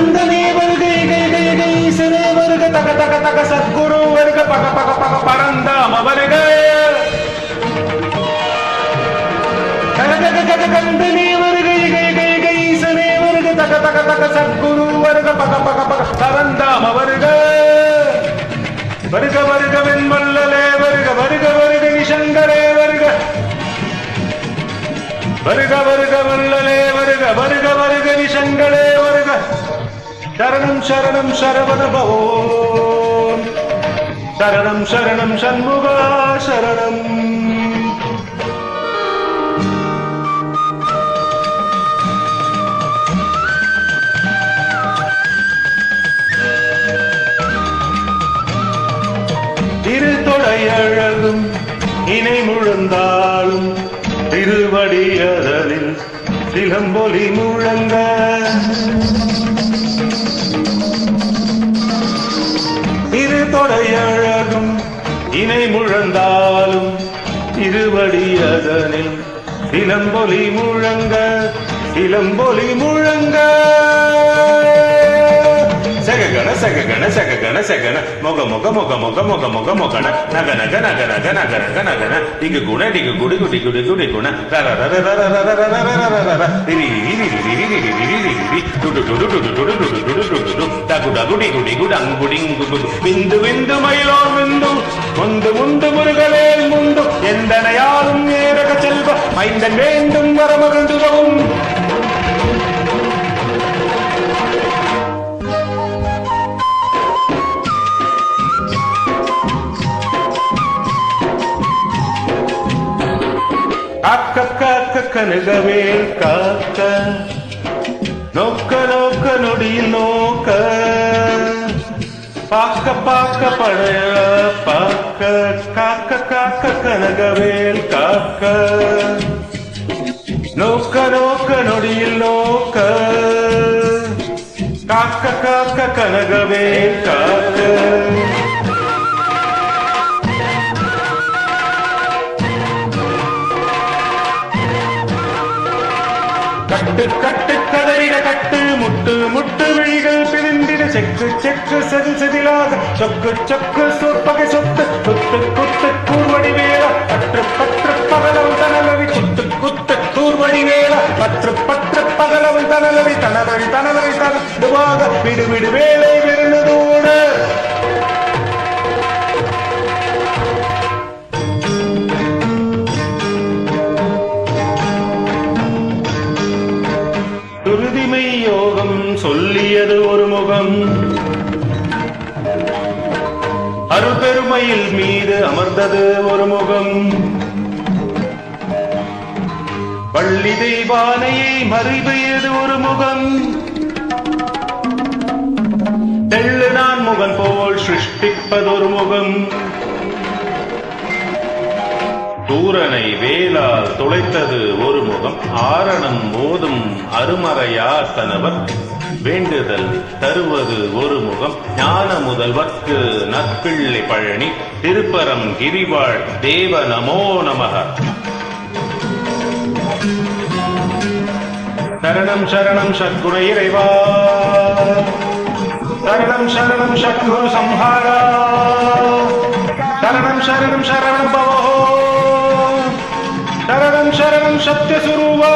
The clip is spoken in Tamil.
கந்தனே வருக ஈசனே வருக தக தக தக சத்குரு வருக பக பக பக பரந்தாம வருக கந்தனே வருக ஈசனே வருக தக தக தக சத்குரு வருக பக பக பக பரந்தாம வருக வருக வருக வெண்மல்லலே வருக வருக வருக நிஷங்கரே வருக வருக வருக வல்லலே வருக வருக வருக நிஷங்களே வருக சரணம் சரணம் சரவண பவோ சரணம் சரணம் சண்முகா சரணம் திருத்தொடையழகும் இணை முழந்தாலும் திருவடியதலில் சிலம்பொலி முழங்க திருத்தொடையழகும் இணை முழந்தாலும் திருவடியதனில் சிலம்பொலி முழங்க சிலம்பொலி முழங்க சககண சககண சககண சகன மொக மொக மொக மொக மொக மொக மொகன நக நக நக நக நக நக நகன டிகு குண டிகு குடி குடி குடி குடி குண ரர ரர ரர ரர ரர ரர ரர ரி ரி ரி ரி ரி ரி ரி ரி ரி டுடு டுடு டுடு டுடு டுடு டுடு டுடு டகு டகு டிகு டிகு டங்கு டிங்கு குடு விந்து விந்து மயிலோர் விந்து முந்து முந்து முருகலே முந்து எந்தனையாலும் ஏரக செல்வ மைந்தன் வேண்டும் வரமருந்துகவும் காக்க காக்க கனகவேல் காக்க நோக்க நோக்க நொடியில் நோக்க பாக்க பாக்க படைய பாக்க காக்க காக்க கனகவேல் காக்க நோக்க நோக்க நொடியில் நோக்க காக்க காக்க கனகவேல் காக்க கட்டு கட்டு கதறிட கட்டு முட்டு முட்டு விழிகள் பிரிந்திட செக்கு செக்கு செதில் செதிலாக சொக்கு சொக்கு சொற்பகை சொத்து குத்து குத்து கூர்வடி வேளா பற்று பற்று பகலவன் தனலவி குத்து குத்து கூர்வடி வேளா பற்று பற்று பகலவன் தனலவி தனலவி தனலவி தனதுவாக விடு விடு வேலை விருந்தோடு துருதிமை யோகம் சொல்லியது ஒரு முகம் அருள்பெருமையில் மீது அமர்ந்தது ஒரு முகம் வள்ளி தெய்வானையை மறிவையது ஒரு முகம் தெள்ளு நான் முகன் போல் சிருஷ்டிப்பதொரு முகம் சூரனை வேலால் துளைத்தது ஒரு முகம் ஆரணம் மோதும் அருமறையாத்தனவர் வேண்டுதல் தருவது ஒரு முகம் ஞான முதல்வர்க்கு நற்பிள்ளை பழனி திருப்பரம் கிரிவாழ் தேவ நமோ நமக சரணம் சரணம் சத்குண இறைவா சரணம் சரணம் சத்குரு சம்ஹாரா சரணம் சரணம் சரணம் பவோ சரணம் சரணம் சத்யஸ்வரூபா